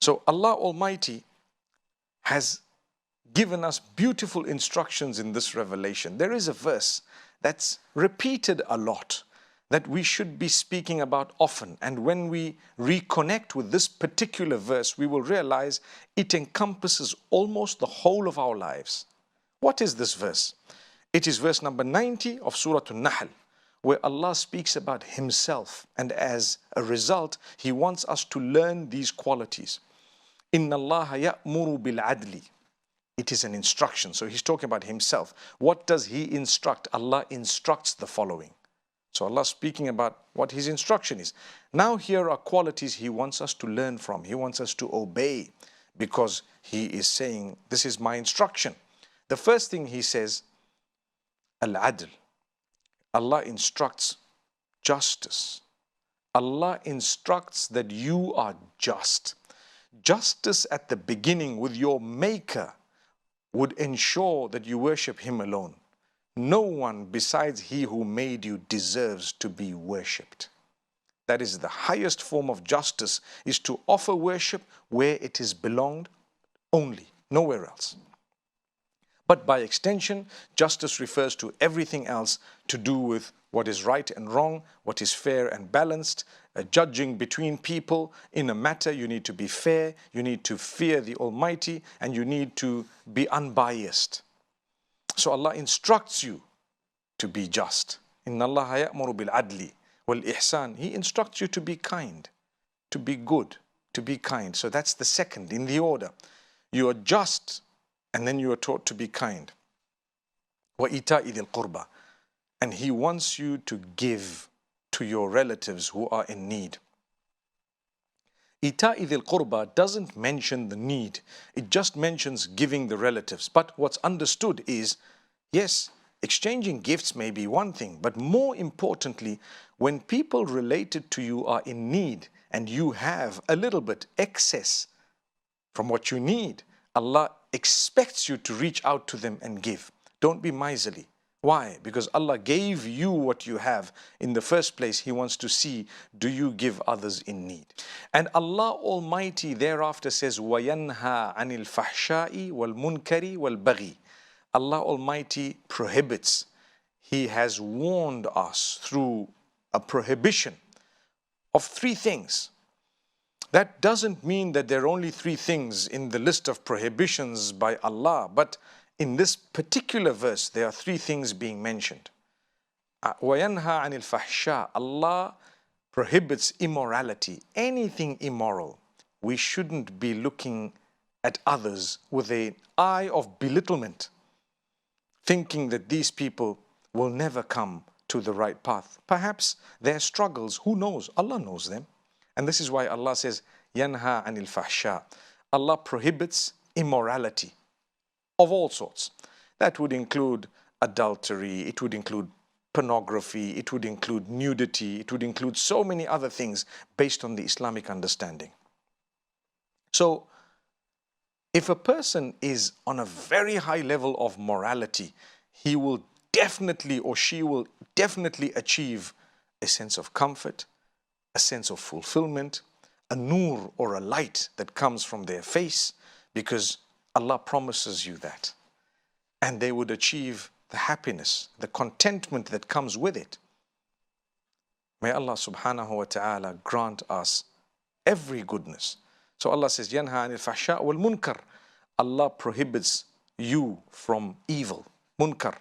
So Allah Almighty has given us beautiful instructions in this revelation. There is a verse that's repeated a lot that we should be speaking about often. And when we reconnect with this particular verse, we will realize it encompasses almost the whole of our lives. What is this verse? It is verse number 90 of Surah An-Nahl, where Allah speaks about Himself. And as a result, He wants us to learn these qualities. Inna Allah ya'muru bil adli. It is an instruction. So He's talking about Himself. What does He instruct? Allah instructs the following. So Allah speaking about what His instruction is. Now here are qualities He wants us to learn from. He wants us to obey because He is saying, this is my instruction. The first thing He says, al-adl. Allah instructs justice. Allah instructs that you are just. Justice at the beginning with your Maker would ensure that you worship Him alone. No one besides He who made you deserves to be worshipped. That is the highest form of justice, is to offer worship where it is belonged only, nowhere else. But by extension, justice refers to everything else to do with what is right and wrong, what is fair and balanced, judging between people. In a matter, you need to be fair, you need to fear the Almighty, and you need to be unbiased. So Allah instructs you to be just. Inna Allah ya'muru bil adli wal ihsan. He instructs you to be kind, to be good, to be kind. So that's the second in the order. You are just, and then you are taught to be kind. Wa ita'i dhil qurba. And He wants you to give to your relatives who are in need. Ita'i dhil qurba doesn't mention the need. It just mentions giving the relatives. But what's understood is, yes, exchanging gifts may be one thing, but more importantly, when people related to you are in need and you have a little bit excess from what you need, Allah expects you to reach out to them and give. Don't be miserly. Why? Because Allah gave you what you have. In the first place, He wants to see, do you give others in need? And Allah Almighty thereafter says, وَيَنْهَا عَنِ الْفَحْشَاءِ وَالْمُنْكَرِ وَالْبَغِي. Allah Almighty prohibits. He has warned us through a prohibition of three things. That doesn't mean that there are only three things in the list of prohibitions by Allah, but in this particular verse, there are three things being mentioned. وَيَنْهَا عَنِ الْفَحْشَاءِ. Allah prohibits immorality, anything immoral. We shouldn't be looking at others with an eye of belittlement, thinking that these people will never come to the right path. Perhaps their struggles, who knows? Allah knows them. And this is why Allah says, يَنْهَا عَنِ الْفَحْشَاءِ. Allah prohibits immorality of all sorts. That would include adultery, it would include pornography, it would include nudity, it would include so many other things based on the Islamic understanding. So, if a person is on a very high level of morality, he will definitely, or she will definitely achieve a sense of comfort, a sense of fulfillment, a nur or a light that comes from their face, because Allah promises you that. And they would achieve the happiness, the contentment that comes with it. May Allah subhanahu wa ta'ala grant us every goodness. So Allah says, يَنْهَا عَنِ الْفَحْشَاءِ وَالْمُنْكَرِ. Allah prohibits you from evil. Munkar,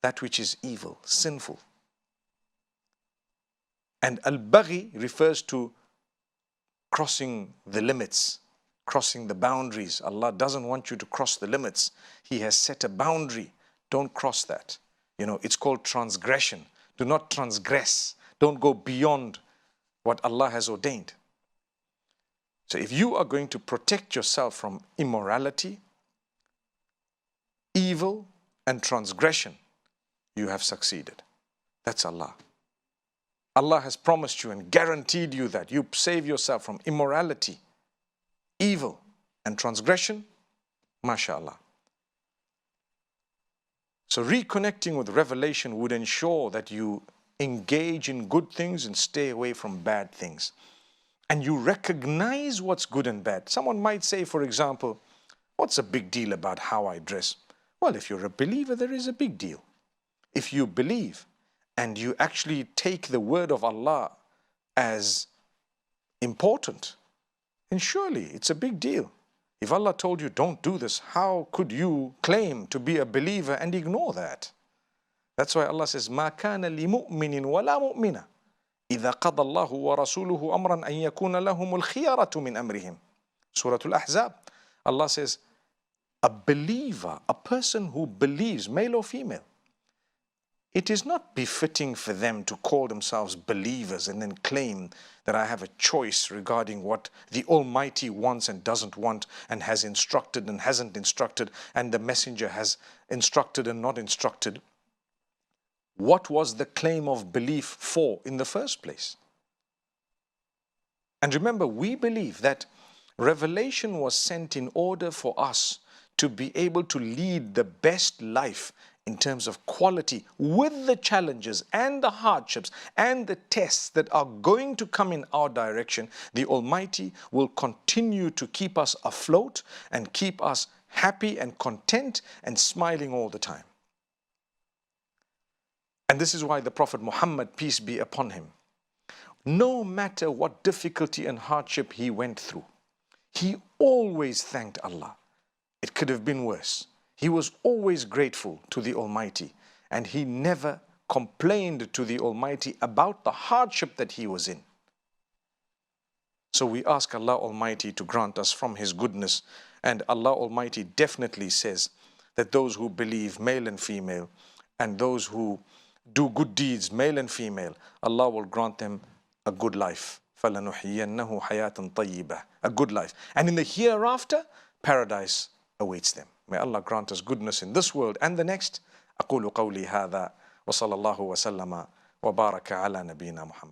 that which is evil, sinful. And al-baghi refers to crossing the limits, crossing the boundaries. Allah doesn't want you to cross the limits. He has set a boundary. Don't cross that. You know, it's called transgression. Do not transgress. Don't go beyond what Allah has ordained. So if you are going to protect yourself from immorality, evil, and transgression, you have succeeded. That's Allah. Allah has promised you and guaranteed you that you save yourself from immorality, evil, and transgression. MashaAllah. So reconnecting with revelation would ensure that you engage in good things and stay away from bad things. and you recognize what's good and bad. Someone might say, for example, what's a big deal about how I dress? Well, if you're a believer, there is a big deal. If you believe and you actually take the word of Allah as important, then surely it's a big deal. If Allah told you don't do this, how could you claim to be a believer and ignore that? That's why Allah says, مَا كَانَ لِمُؤْمِنٍ وَلَا مُؤْمِنَةٍ إِذَا قَضَى اللَّهُ وَرَسُولُهُ أَمْرًا أَن يَكُونَ لَهُمُ الْخِيَرَةُ مِنْ أَمْرِهِمْ. Surah Al-Ahzab. Allah says, a believer, a person who believes, male or female, it is not befitting for them to call themselves believers and then claim that I have a choice regarding what the Almighty wants and doesn't want, and has instructed and hasn't instructed, and the messenger has instructed and not instructed. What was the claim of belief for in the first place? And remember, we believe that revelation was sent in order for us to be able to lead the best life in terms of quality, with the challenges and the hardships and the tests that are going to come in our direction. The Almighty will continue to keep us afloat and keep us happy and content and smiling all the time. And this is why the Prophet Muhammad, peace be upon him, no matter what difficulty and hardship he went through, he always thanked Allah. It could have been worse. He was always grateful to the Almighty, and he never complained to the Almighty about the hardship that he was in. So we ask Allah Almighty to grant us from His goodness, and Allah Almighty definitely says that those who believe, male and female, and those who do good deeds, male and female, Allah will grant them a good life. فَلَنُحْيِيَنَّهُ حَيَاةً طَيِّبَةً. A good life. And in the hereafter, paradise awaits them. May Allah grant us goodness in this world and the next. أقول قولي هذا وصلى الله وسلم وبارك على نبينا محمد.